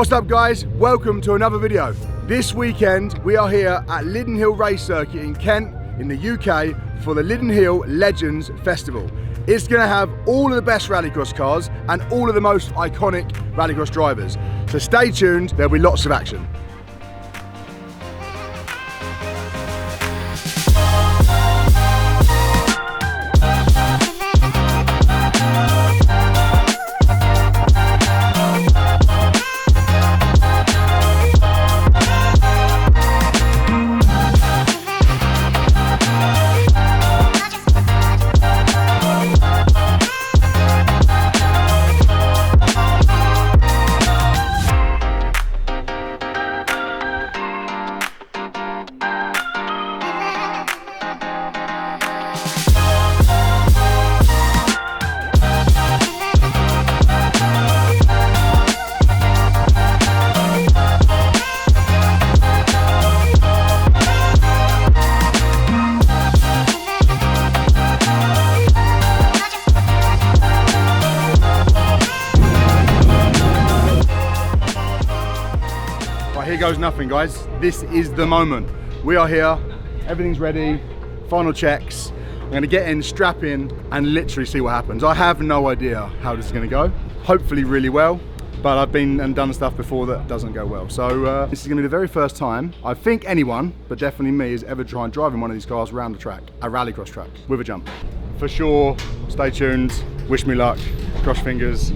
What's up guys, welcome to another video. This weekend we are here at Lydden Hill Race Circuit in Kent in the UK for the Lydden Hill Legends Festival. It's going to have all of the best rallycross cars and all of the most iconic rallycross drivers. So stay tuned, there'll be lots of action. Here goes nothing, guys. This is the moment. We are here, everything's ready, final checks. I'm gonna get in, strap in, and literally see what happens. I have no idea how this is gonna go. Hopefully really well, but I've been and done stuff before that doesn't go well. So this is gonna be the very first time, I think anyone, but definitely me, has ever tried driving one of these cars around the track, a rallycross track, with a jump. For sure, stay tuned, wish me luck, cross fingers.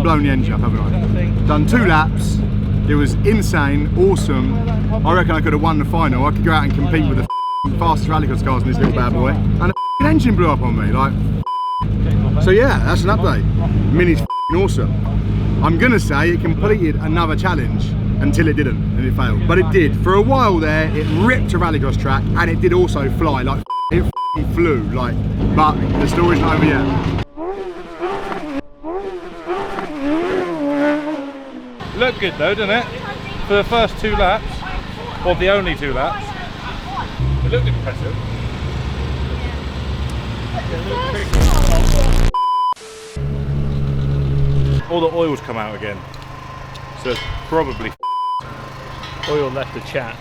Blown the engine up, haven't I? Done 2 laps, it was insane, awesome. I reckon I could have won the final. I could go out and compete with the fastest rallycross cars in this little bad boy. And the engine blew up on me, like. So yeah, that's an update. Mini's awesome. I'm gonna say it completed another challenge until it didn't, and it failed. But it did. For a while there, it ripped a rallycross track, and it did also fly, like it flew, like. But the story's not over yet. Looked good though, didn't it? For the first 2 laps, or the only 2 laps. It looked impressive. All the oil's come out again, so it's probably oil left to chat.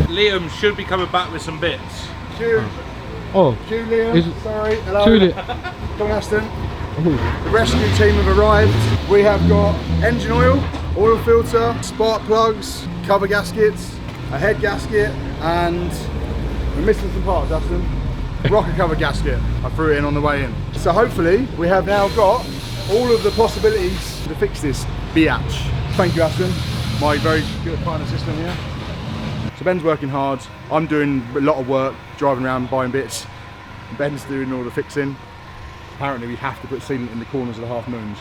Liam should be coming back with some bits. Oh, Julian, sorry, hello. Julian. Come on, Aston. The rescue team have arrived. We have got engine oil filter, spark plugs, cover gaskets, a head gasket, and we're missing some parts, Aston. Rocker cover gasket. I threw it in on the way in. So hopefully we have now got all of the possibilities to fix this biatch. Thank you, Aston, my very good kind assistant here. So Ben's working hard, I'm doing a lot of work, driving around buying bits. Ben's doing all the fixing. Apparently we have to put sealant in the corners of the half moons.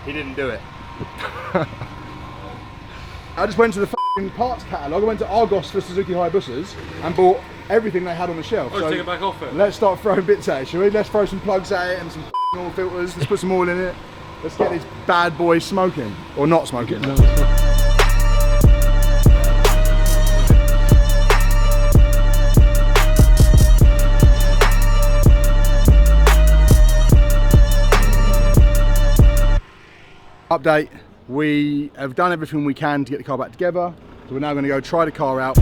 He didn't do it. I just went to the f***ing parts catalogue, I went to Argos for Suzuki Hayabusas and bought everything they had on the shelf. Oh, so take it back off it. Let's start throwing bits at it, shall we? Let's throw some plugs at it and some oil filters, let's put some oil in it. Let's get this bad boy smoking. Or not smoking. Update, we have done everything we can to get the car back together. So we're now going to go try the car out.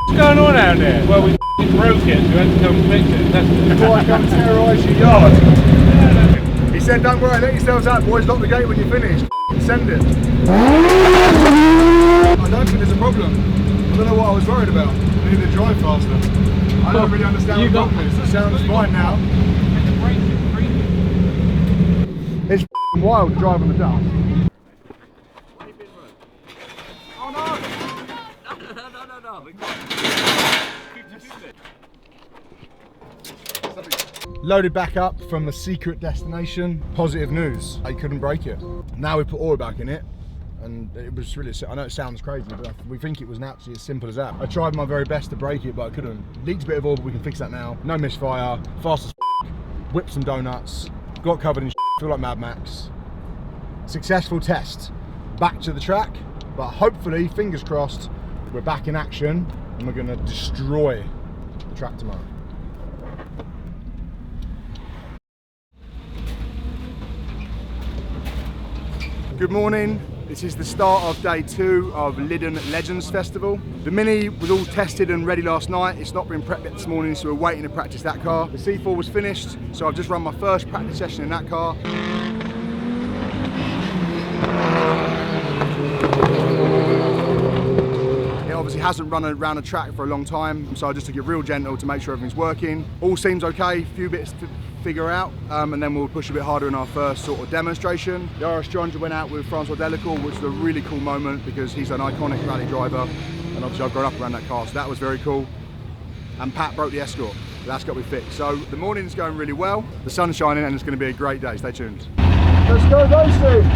What's going on out there? Well, we broke it, so we had to come fix it. That's Before I come terrorise your yard. He said, don't worry, let yourselves out, boys, lock the gate when you're finished. Send it. I don't think there's a problem. I don't know what I was worried about. I need to drive faster. I don't really understand what the problem is. It sounds fine now. It's wild to drive on the dust. Oh no! Loaded back up from a secret destination. Positive news, I couldn't break it. Now we put oil back in it, and it was really, I know it sounds crazy, but we think it was naturally as simple as that. I tried my very best to break it, but I couldn't. Leaked a bit of oil, but we can fix that now. No misfire, fast as whipped some donuts, got covered in feel like Mad Max. Successful test. Back to the track, but hopefully, fingers crossed, we're back in action and we're gonna destroy the track tomorrow. Good morning. This is the start of day 2 of Lydden Legends Festival. The Mini was all tested and ready last night. It's not been prepped yet this morning, so we're waiting to practice that car. The C4 was finished, so I've just run my first practice session in that car. It obviously hasn't run around a track for a long time, so I just took it real gentle to make sure everything's working. All seems okay, few bits to figure out, and then we'll push a bit harder in our first sort of demonstration. The RS 200 went out with Francois Delacour, which is a really cool moment because he's an iconic rally driver, and obviously I've grown up around that car, so that was very cool. And Pat broke the Escort, so that's got to be fixed. So the morning's going really well, the sun's shining, and it's going to be a great day. Stay tuned. Let's go racing!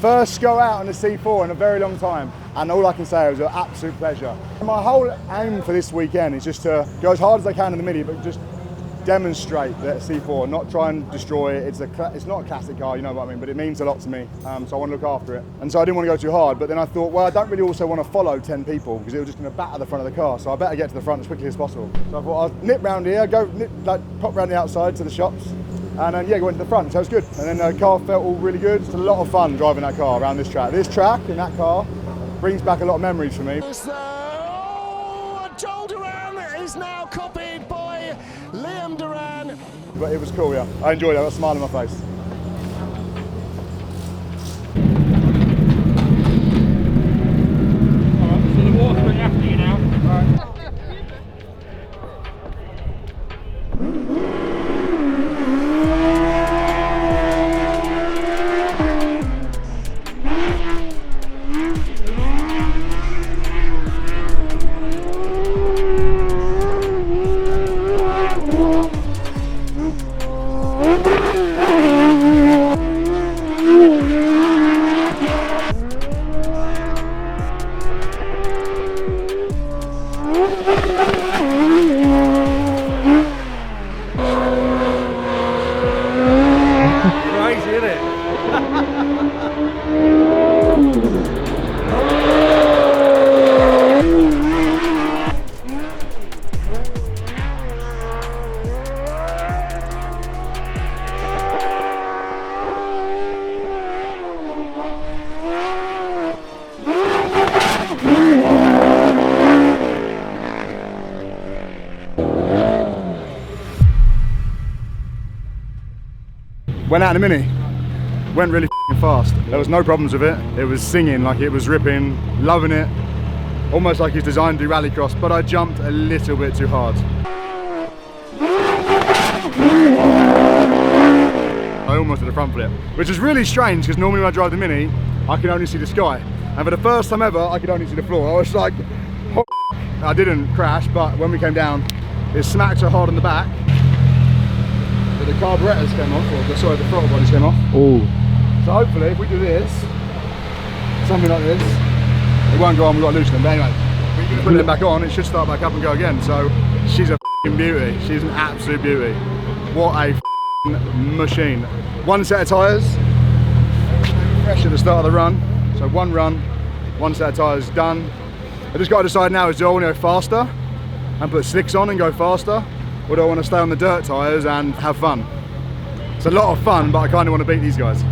First go out on the C4 in a very long time, and all I can say, it was an absolute pleasure. My whole aim for this weekend is just to go as hard as I can in the Mini, but just demonstrate the C4, not try and destroy it. It's not a classic car, you know what I mean, but it means a lot to me, so I want to look after it. And so I didn't want to go too hard, but then I thought, well, I don't really also want to follow 10 people because it was just going to batter the front of the car, so I better get to the front as quickly as possible. So I thought I'll nip round here, pop round the outside to the shops, and then go into the front, so it's good. And then the car felt all really good. It's a lot of fun driving that car around this track. This track and that car brings back a lot of memories for me. Joel Duran is now copied by Liam Duran. But it was cool, yeah. I enjoyed it, I got a smile on my face. Alright, so the water's going after you now. Right. Crazy, isn't it? Went out in a Mini, went really fast. There was no problems with it. It was singing like it was ripping, loving it. Almost like it's designed to do rallycross, but I jumped a little bit too hard. I almost did a front flip, which is really strange because normally when I drive the Mini, I can only see the sky. And for the first time ever, I could only see the floor. I was like, oh, I didn't crash, but when we came down, it smacked so hard on the back. But the carburetors came off, or sorry, the throttle bodies came off. Oh. So hopefully, if we do this, something like this, it won't go on, we've got to loosen them. But anyway, we can put it back on, it should start back up and go again. So she's a beauty, she's an absolute beauty. What a machine. One set of tyres, fresh at the start of the run. So one run, one set of tyres done. I just got to decide now, do I want to go faster and put slicks on and go faster? Or do I want to stay on the dirt tyres and have fun? It's a lot of fun, but I kind of want to beat these guys.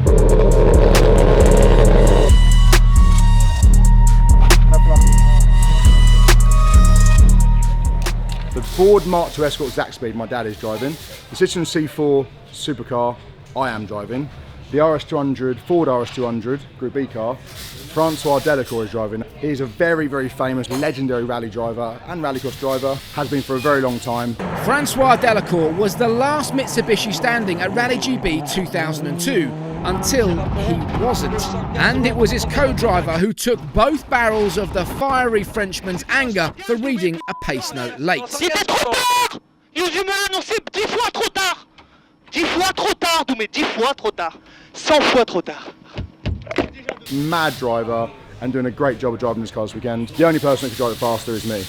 The Ford Mark II Escort Zack Speed my dad is driving. The Citroen C4 supercar I am driving. The RS200, Ford RS200 Group B car, Francois Delacour is driving. He's a very, very famous, legendary rally driver and rallycross driver, has been for a very long time. Francois Delacour was the last Mitsubishi standing at Rally GB 2002, until he wasn't. And it was his co-driver who took both barrels of the fiery Frenchman's anger for reading a pace note late. C'était trop tard! Ils m'ont annoncé 10 fois trop tard! 10 fois trop tard, Doumé, 10 fois trop tard. 100 fois trop tard. Mad driver and doing a great job of driving this car this weekend. The only person who can drive it faster is me.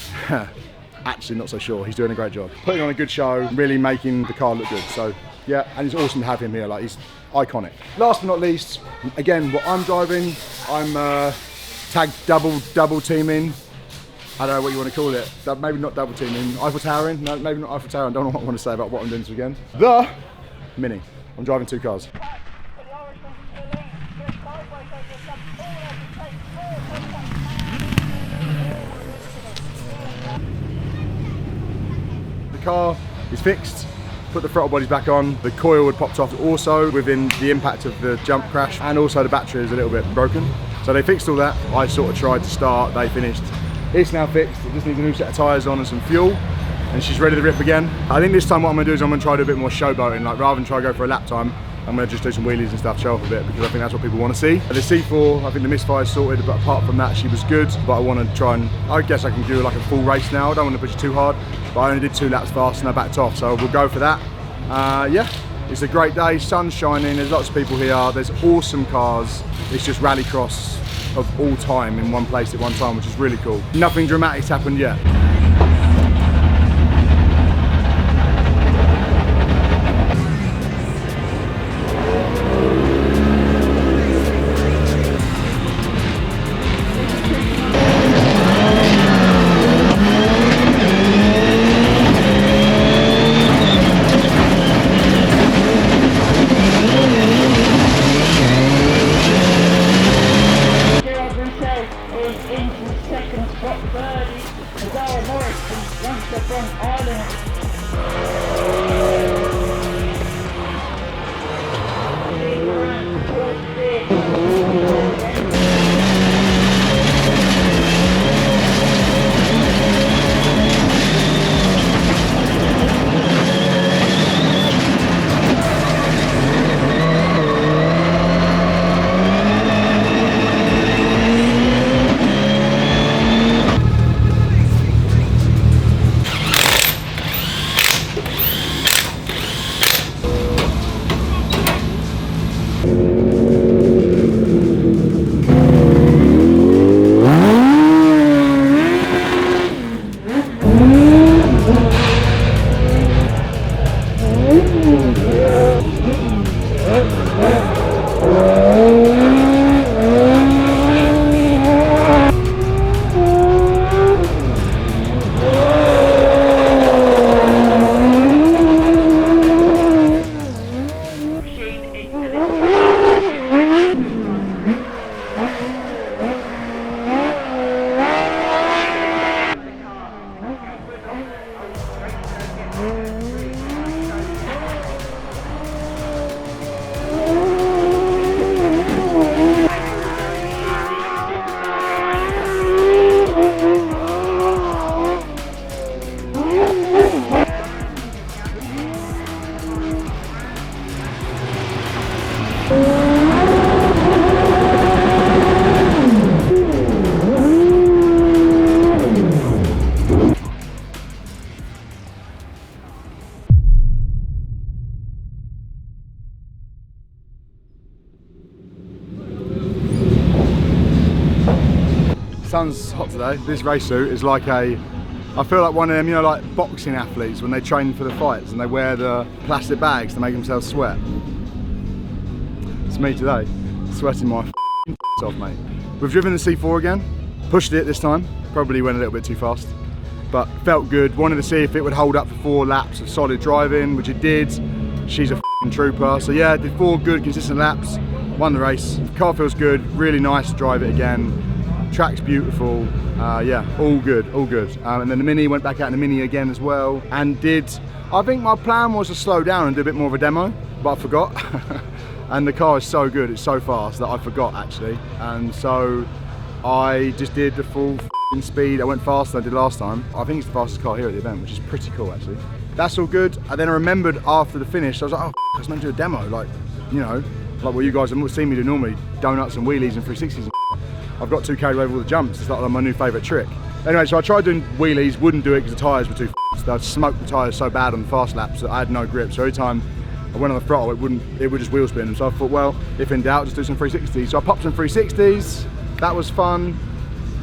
Actually, not so sure. He's doing a great job. Putting on a good show, really making the car look good. So, yeah, and it's awesome to have him here. Like, he's iconic. Last but not least, again, what I'm driving, I'm tagged double teaming. I don't know what you want to call it. Maybe not double teaming. Eiffel Towering? No, maybe not Eiffel Towering. I don't know what I want to say about what I'm doing this weekend. The Mini. I'm driving two cars. The car is fixed, put the throttle bodies back on, the coil had popped off also within the impact of the jump crash, and also the battery is a little bit broken. So they fixed all that. I sort of tried to start, they finished. It's now fixed, it just needs a new set of tyres on and some fuel, and she's ready to rip again. I think this time what I'm going to do is I'm going to try to do a bit more showboating, like rather than try to go for a lap time, I'm going to just do some wheelies and stuff, show off a bit, because I think that's what people want to see. The C4, I think the misfire is sorted, but apart from that, she was good. But I want to try and, I guess I can do like a full race now. I don't want to push it too hard, but I only did 2 laps fast and I backed off, so we'll go for that. Yeah, it's a great day, sun's shining, there's lots of people here, there's awesome cars. It's just rallycross of all time in one place at one time, which is really cool. Nothing dramatic's happened yet. Sun's hot today. This race suit is like I feel like one of them, you know, like boxing athletes when they train for the fights and they wear the plastic bags to make themselves sweat. It's me today, sweating my off, mate. We've driven the C4 again, pushed it this time, probably went a little bit too fast, but felt good. Wanted to see if it would hold up for 4 laps of solid driving, which it did. She's a trooper, so yeah, did 4 good, consistent laps, won the race. Car feels good, really nice to drive it again. Track's beautiful, yeah, all good, all good. And then the Mini, went back out in the Mini again as well, and I think my plan was to slow down and do a bit more of a demo, but I forgot. And the car is so good, it's so fast that I forgot actually. And so I just did the full speed. I went faster than I did last time. I think it's the fastest car here at the event, which is pretty cool actually. That's all good. And then I remembered after the finish, I was like, oh, I was meant to do a demo, like, you know, like what you guys have seen me do normally, donuts and wheelies and 360s and I've got too carried away with all the jumps. It's like my new favourite trick. Anyway, so I tried doing wheelies, wouldn't do it because the tyres were too so I smoked the tyres so bad on the fast laps that I had no grip. So every time I went on the throttle, it would just wheel spin. So I thought, well, if in doubt, just do some 360s. So I popped some 360s. That was fun.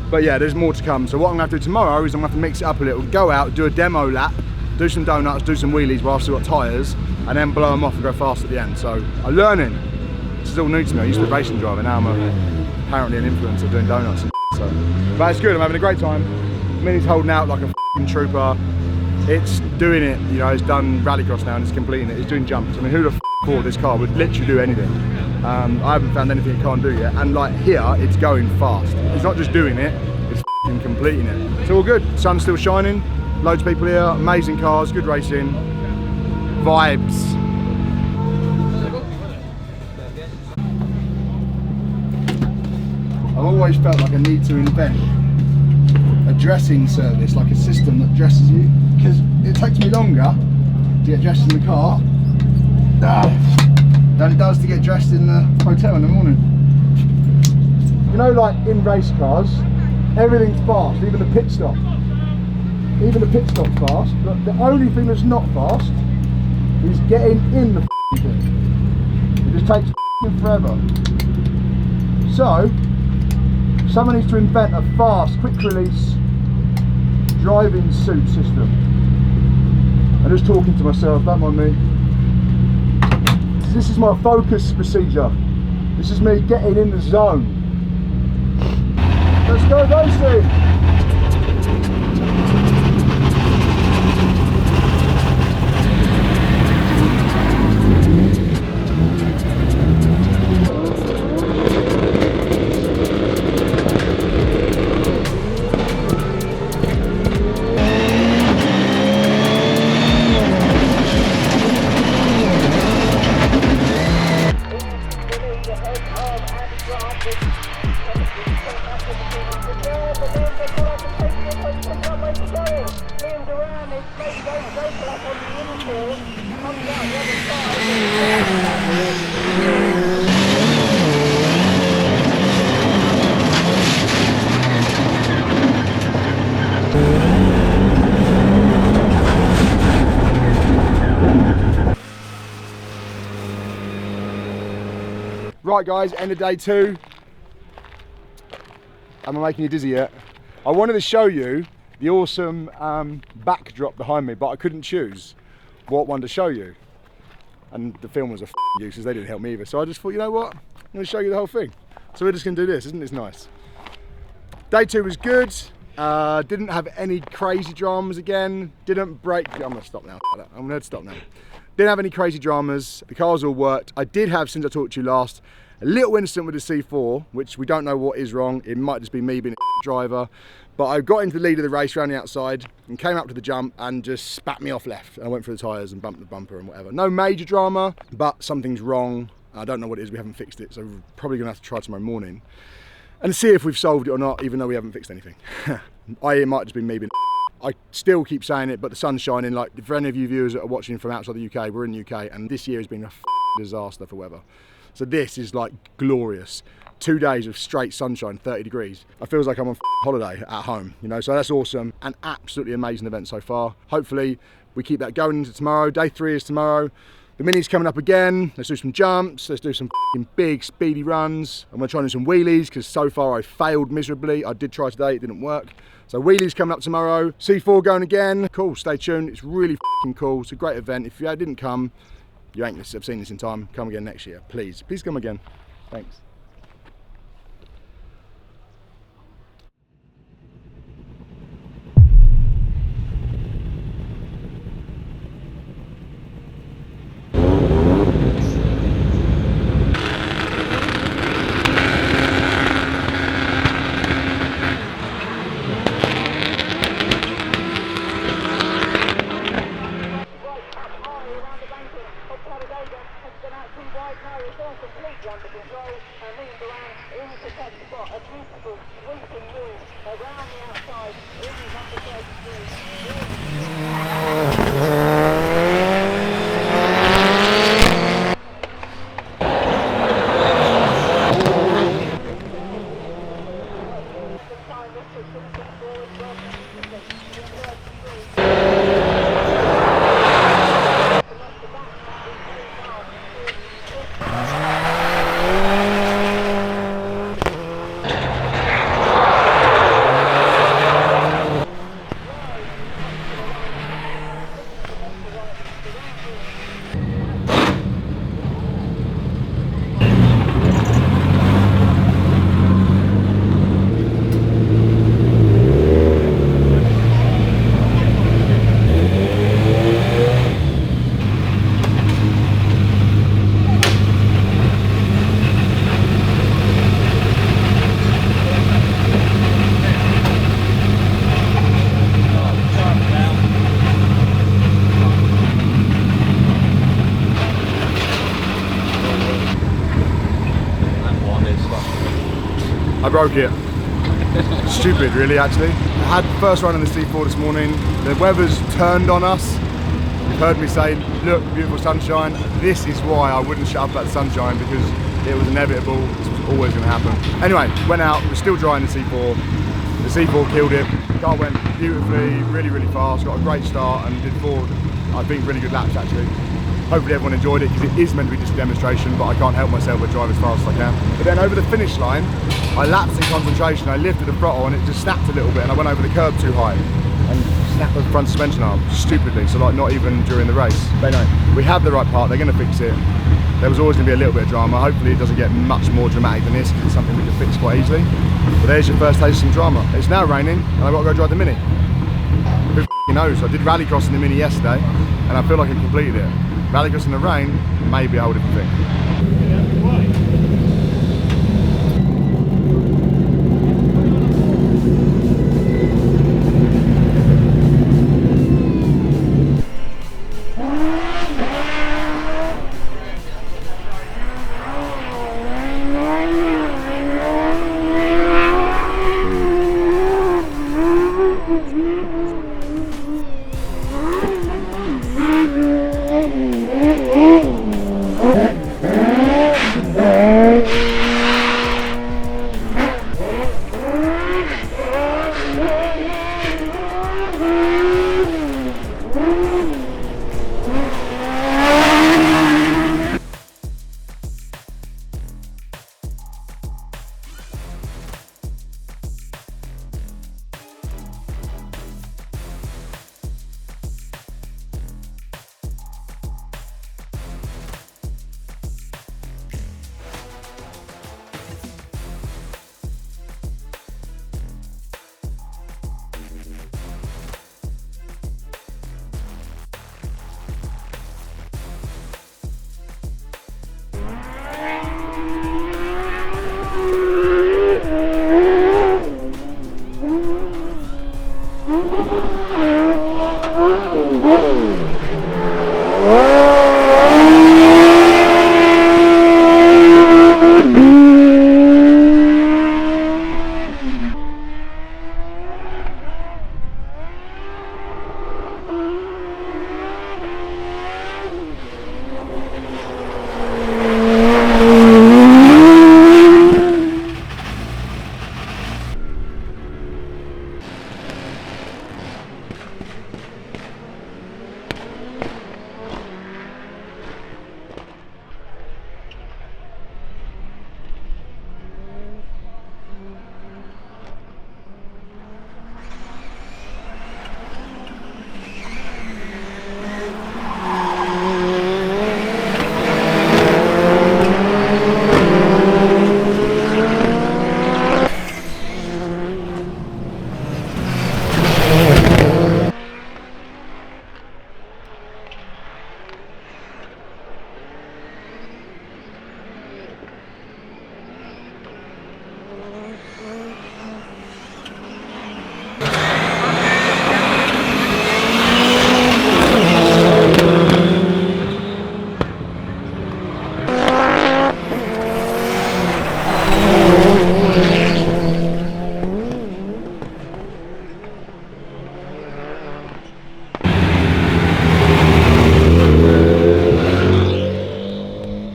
But yeah, there's more to come. So what I'm gonna have to do tomorrow is I'm gonna have to mix it up a little, go out, do a demo lap, do some donuts, do some wheelies while I've still got tyres, and then blow them off and go fast at the end. So I'm learning. This is all new to me. I used to be a racing driver, now I'm apparently an influencer doing donuts and so. But it's good, I'm having a great time. Mini's holding out like a trooper. It's doing it, you know, it's done Rallycross now and it's completing it. It's doing jumps. I mean, who the thought this car would literally do anything? I haven't found anything it can't do yet. And like here, it's going fast. It's not just doing it, it's completing it. It's all good. Sun's still shining, loads of people here, amazing cars, good racing, vibes. I've always felt like I need to invent a dressing service, like a system that dresses you, because it takes me longer to get dressed in the car than it does to get dressed in the hotel in the morning. You know, like in race cars, everything's fast, even the pit stop. Even the pit stop's fast, but the only thing that's not fast is getting in the thing. It just takes forever. So, someone needs to invent a fast, quick release driving suit system. I'm just talking to myself, don't mind me. This is my focus procedure. This is me getting in the zone. Let's go racing! Right guys, end of day 2. Am I making you dizzy yet? I wanted to show you the awesome backdrop behind me, but I couldn't choose what one to show you. And the film was a use, they didn't help me either. So I just thought, you know what? I'm gonna show you the whole thing. So we're just gonna do this, isn't this nice? Day 2 was good. Didn't have any crazy dramas again. Didn't break, I'm gonna stop now. I'm gonna stop now. Didn't have any crazy dramas. The cars all worked. I did have, since I talked to you last, a little incident with the C4, which we don't know what is wrong. It might just be me being a driver. But I got into the lead of the race around the outside and came up to the jump and just spat me off left. And I went through the tyres and bumped the bumper and whatever. No major drama, but something's wrong. I don't know what it is, we haven't fixed it. So we're probably gonna have to try tomorrow morning and see if we've solved it or not, even though we haven't fixed anything. It might just be me being I still keep saying it, but the sun's shining. Like, for any of you viewers that are watching from outside the UK, we're in the UK, and this year has been a disaster for weather. So this is like glorious. 2 days of straight sunshine, 30 degrees. It feels like I'm on holiday at home, you know, so that's awesome. An absolutely amazing event so far. Hopefully we keep that going into tomorrow. Day 3 is tomorrow. The Mini's coming up again. Let's do some jumps. Let's do some big speedy runs. I'm gonna try and do some wheelies because so far I failed miserably. I did try today, it didn't work. So wheelies coming up tomorrow. C4 going again. Cool, stay tuned. It's really cool. It's a great event. If you didn't come, you ain't have seen this in time. Come again next year, please. Please come again. Thanks. I broke it. Stupid, really, actually. I had the first run in the C4 this morning. The weather's turned on us. You've heard me say, look, beautiful sunshine. This is why I wouldn't shut up about the sunshine, because it was inevitable. This was always going to happen. Anyway, went out. We're still dry in the C4. The C4 killed it. Car went beautifully, really fast. Got a great start and did 4, I think, really good laps, actually. Hopefully everyone enjoyed it, because it is meant to be just a demonstration, but I can't help myself but drive as fast as I can. But then over the finish line, I lapsed in concentration. I lifted the throttle and it just snapped a little bit, and I went over the curb too high and snapped the front suspension arm stupidly, so like not even during the race. But no, we have the right part, they're going to fix it. There was always going to be a little bit of drama. Hopefully it doesn't get much more dramatic than this, because it's something we can fix quite easily. But there's your first taste of some drama. It's now raining and I've got to go drive the Mini. Who knows? I did Rallycross in the Mini yesterday and I feel like I completed it. Rallycross in the rain, maybe a whole different thing.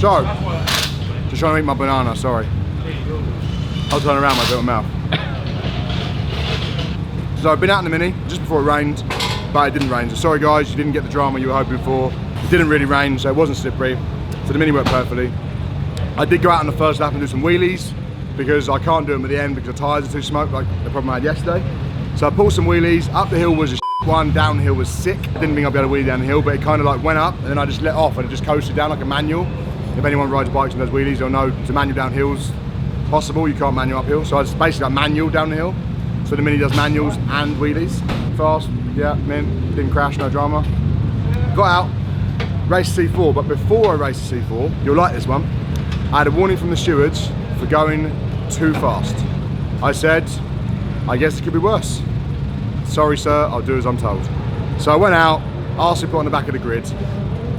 So, just trying to eat my banana, sorry. I'll turn around my little mouth. So I've been out in the Mini just before it rained, but it didn't rain. So sorry guys, you didn't get the drama you were hoping for. It didn't really rain, so it wasn't slippery. So the Mini worked perfectly. I did go out on the first lap and do some wheelies because I can't do them at the end because the tyres are too smoked, like the problem I had yesterday. So I pulled some wheelies. Up the hill was a one, downhill was sick. I didn't think I'd be able to wheelie down the hill, but it kind of like went up and then I just let off and it just coasted down like a manual. If anyone rides bikes and does wheelies, they'll know to manual down hills possible. You can't manual uphill. So it's basically like manual down the hill. So the Mini does manuals and wheelies. Fast, yeah, didn't crash, no drama. Got out, raced C4, but before I raced C4, you'll like this one, I had a warning from the stewards for going too fast. I said, I guess it could be worse. Sorry sir, I'll do as I'm told. So I went out, asked to put on the back of the grid,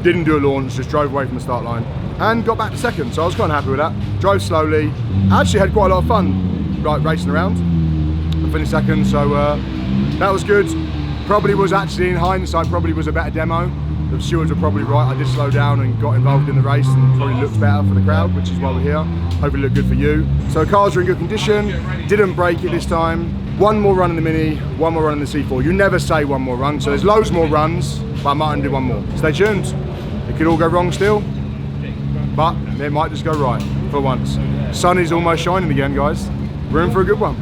didn't do a launch, just drove away from the start line and got back to second, so I was kind of happy with that. Drove slowly, actually had quite a lot of fun racing around. I finished second, so that was good. Probably was actually, in hindsight, probably was a better demo. The stewards were probably right, I did slow down and got involved in the race and probably looked better for the crowd, which is why we're here. Hopefully it looked good for you. So cars are in good condition, didn't break it this time. One more run in the Mini, one more run in the C4. You never say one more run, so there's loads more runs, but I might only do one more. Stay tuned. It could all go wrong still, but it might just go right for once. Sun is almost shining again, guys. We're in for a good one.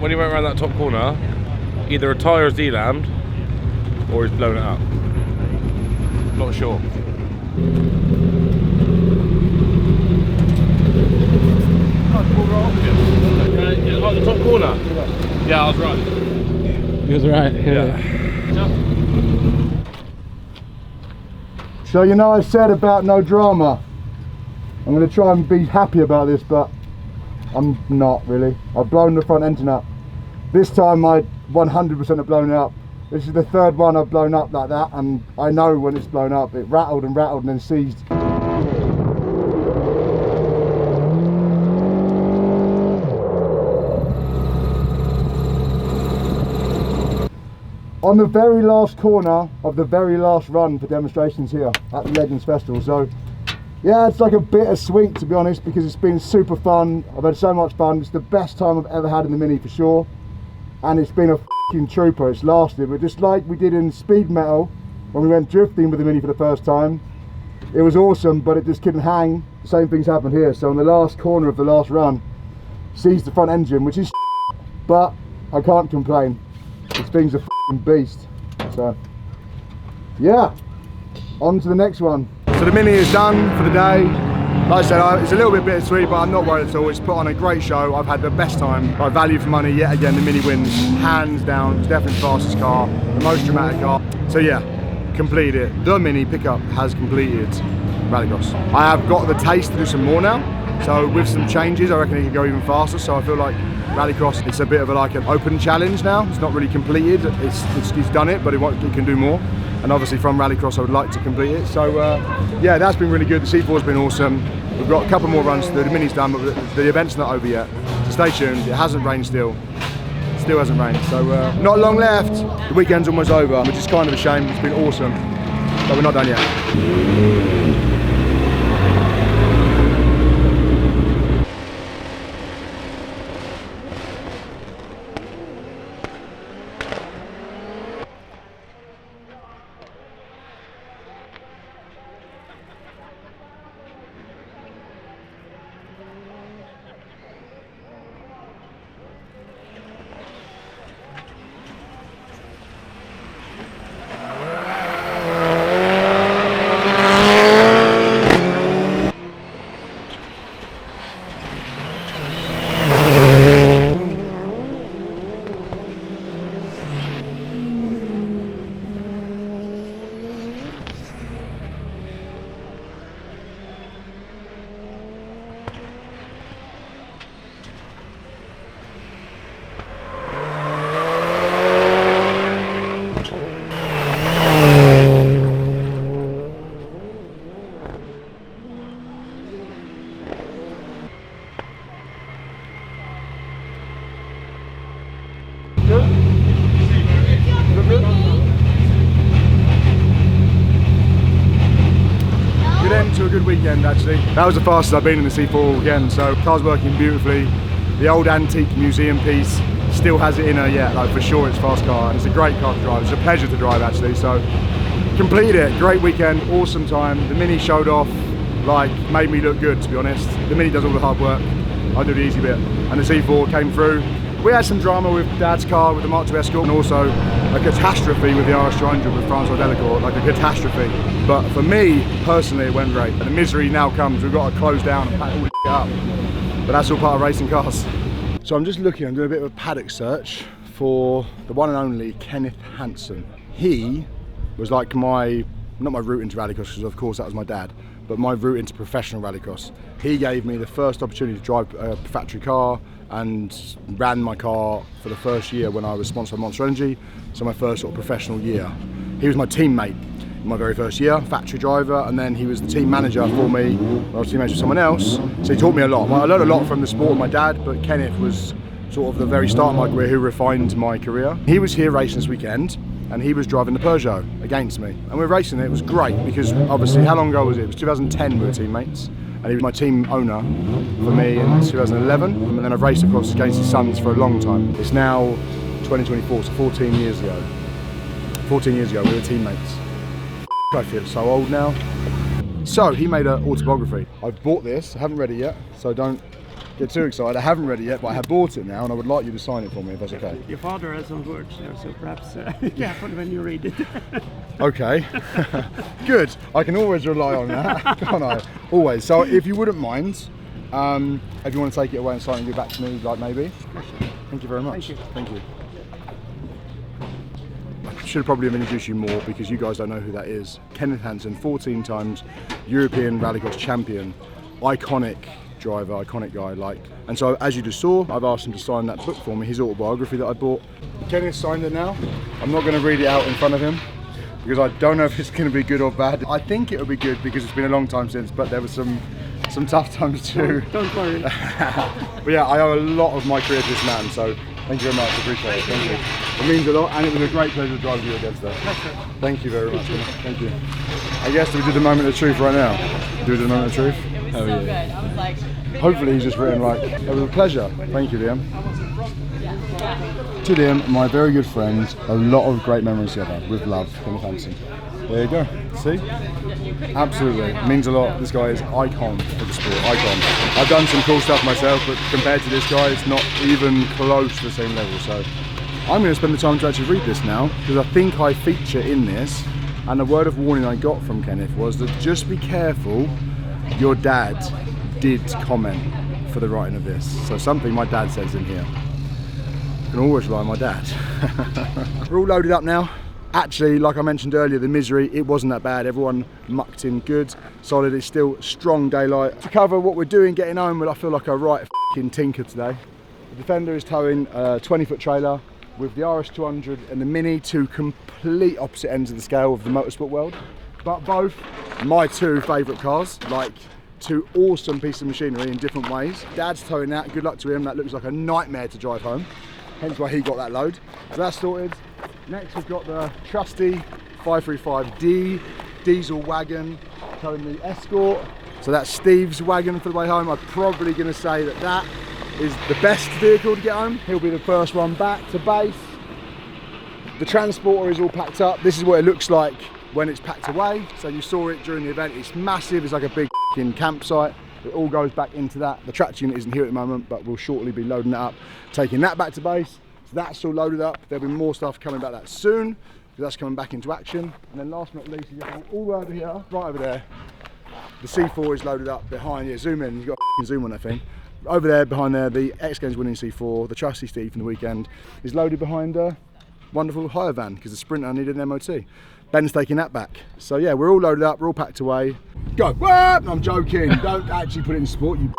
when he went around that top corner, either a tyre's delammed or he's blown it up. Not sure. Oh, the top corner? Yeah, I was right. He was right. Yeah. So you know I said about no drama. I'm going to try and be happy about this, but I'm not really. I've blown the front engine up. This time I 100% have blown it up. This is the third one I've blown up like that, and I know when it's blown up. It rattled and then seized. On the very last corner of the very last run for demonstrations here at the Legends Festival. So yeah, it's like a bittersweet, to be honest, because it's been super fun. I've had so much fun. It's the best time I've ever had in the Mini for sure. And it's been a f***ing trooper. It's lasted. But just like we did in Speed Metal, when we went drifting with the Mini for the first time, it was awesome, but it just couldn't hang. The same thing's happened here. So on the last corner of the last run, seized the front engine, which is but I can't complain. This thing's a f***ing beast. So yeah, on to the next one. So the Mini is done for the day. Like I said, it's a little bit bittersweet, but I'm not worried at all. It's put on a great show. I've had the best time. My value for money, yet again, the Mini wins, hands down. It's definitely the fastest car, the most dramatic car. So yeah, completed it. The Mini pickup has completed Rallycross. I have got the taste to do some more now. So with some changes, I reckon it can go even faster. So I feel like Rallycross, it's a bit of an open challenge now. It's not really completed. It's done it, but it can do more. And obviously from Rallycross, I would like to complete it. So yeah, that's been really good. The C4's been awesome. We've got a couple more runs to do. The Mini's done, but the event's not over yet. So stay tuned. It hasn't rained still. Still hasn't rained. So not long left. The weekend's almost over, which is kind of a shame. It's been awesome, but we're not done yet. To a good weekend actually. That was the fastest I've been in the C4 all weekend, so car's working beautifully. The old antique museum piece still has it in her yet, like for sure it's a fast car, and it's a great car to drive. It's a pleasure to drive actually, so completed it. Great weekend, awesome time. The Mini showed off, like made me look good to be honest. The Mini does all the hard work, I do the easy bit, and the C4 came through. We had some drama with Dad's car with the Mark II Escort, and also a catastrophe with the RS200 with Francois Delacour, like a catastrophe. But for me, personally, it went great. And the misery now comes, we've got to close down and pack all the shit up. But that's all part of racing cars. So I'm just looking, I'm doing a bit of a paddock search for the one and only Kenneth Hansen. He was like not my route into Rallycross, because of course that was my dad, but my route into professional Rallycross. He gave me the first opportunity to drive a factory car, and ran my car for the first year when I was sponsored by Monster Energy, so my first sort of professional year. He was my teammate in my very first year, factory driver, and then he was the team manager for me when I was teammates with someone else, so he taught me a lot. I learned a lot from the sport of my dad, but Kenneth was sort of the very start of my career who refined my career. He was here racing this weekend, and he was driving the Peugeot against me, and we were racing it. It was great because obviously, how long ago was it? It was 2010 we were teammates. And he was my team owner for me in 2011, and then I've raced across against his sons for a long time. It's now 2024, so 14 years ago. 14 years ago, we were teammates. I feel so old now. So he made an autobiography. I've bought this, I haven't read it yet, so don't get too excited. I haven't read it yet, but I have bought it now, and I would like you to sign it for me if that's okay. Your father has some words there, so perhaps be careful when you read it. Okay, good. I can always rely on that, can't I? Always. So if you wouldn't mind, if you want to take it away and sign it and give it back to me, like maybe. Thank you very much. Thank you. Thank you. I should probably have introduced you more because you guys don't know who that is. Kenneth Hansen, 14 times European Rallycross champion, iconic driver, iconic guy, like. And so as you just saw, I've asked him to sign that book for me, his autobiography that I bought. Kenneth signed it now. I'm not going to read it out in front of him because I don't know if it's going to be good or bad. I think it'll be good because it's been a long time since, but there was some tough times too. Don't worry. But yeah, I owe a lot of my career to this man, so thank you very much, appreciate it, thank you. It means a lot, and it was a great pleasure to drive you against that. Thank you very much, thank you. I guess we do the moment of truth right now. Do we do the moment of truth? It was so good. I was like, hopefully he's just written like, it was a pleasure. Thank you, Liam. To Liam, my very good friend, a lot of great memories together, with love, Kenneth Hansen. There you go, see? Absolutely, it means a lot. This guy is icon of the sport, icon. I've done some cool stuff myself, but compared to this guy, it's not even close to the same level. So I'm going to spend the time to actually read this now, because I think I feature in this, and the word of warning I got from Kenneth was that just be careful, your dad did comment for the writing of this. So something my dad says in here. I can always rely on my dad. We're all loaded up now. Actually, like I mentioned earlier, the misery, it wasn't that bad. Everyone mucked in good, solid. It's still strong daylight. To cover what we're doing, getting home, but I feel like a right f***ing tinker today. The Defender is towing a 20-foot trailer with the RS200 and the Mini, two complete opposite ends of the scale of the motorsport world. But both my two favourite cars, like two awesome pieces of machinery in different ways. Dad's towing that, good luck to him. That looks like a nightmare to drive home. Hence why he got that load. So that's sorted. Next we've got the trusty 535D diesel wagon towing the Escort. So that's Steve's wagon for the way home. I'm probably going to say that that is the best vehicle to get home. He'll be the first one back to base. The transporter is all packed up. This is what it looks like when it's packed away. So you saw it during the event. It's massive. It's like a big campsite. It all goes back into that. The traction unit isn't here at the moment, but we'll shortly be loading it up, taking that back to base. So that's all loaded up. There'll be more stuff coming about that soon, because that's coming back into action. And then last but not least, you go all over here, right over there. The C4 is loaded up behind you. Zoom in, you've got to zoom on that thing. Over there, behind there, the X Games winning C4, the trusty Steve from the weekend, is loaded behind a wonderful hire van, because the Sprinter needed an MOT. Ben's taking that back. So yeah, we're all loaded up, we're all packed away. Go, whoop! No, I'm joking, don't actually put it in sport, you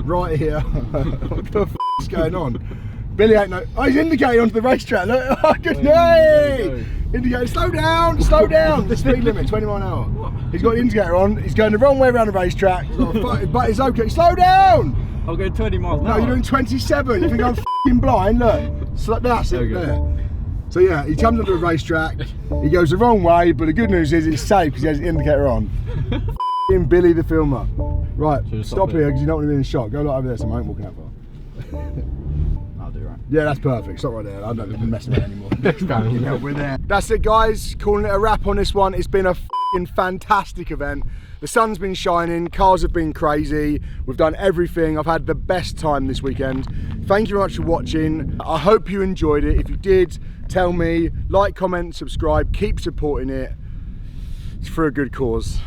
right here. What the f is going on? Billy ain't no, oh, he's indicating onto the racetrack, look, oh goodness! Indicator, slow down, the speed limit, 20 miles an hour. He's got the indicator on, he's going the wrong way around the racetrack, but it's okay, slow down! I'll go 20 miles an hour. No, you're doing 27, you think I'm f***ing blind, look. So that's it, there. So yeah, he comes onto the racetrack, he goes the wrong way, but the good news is it's safe because he has the indicator on. F***ing Billy the filmer. Right, stop here because you don't want to be in shot. Go like over there so I ain't walking that far. I'll do right. Yeah, that's perfect. Stop right there. I don't even mess with it anymore. Next time, we're there. That's it, guys. Calling it a wrap on this one. It's been a f***ing fantastic event. The sun's been shining, cars have been crazy. We've done everything. I've had the best time this weekend. Thank you very much for watching. I hope you enjoyed it. If you did, tell me. Like, comment, subscribe. Keep supporting it. It's for a good cause.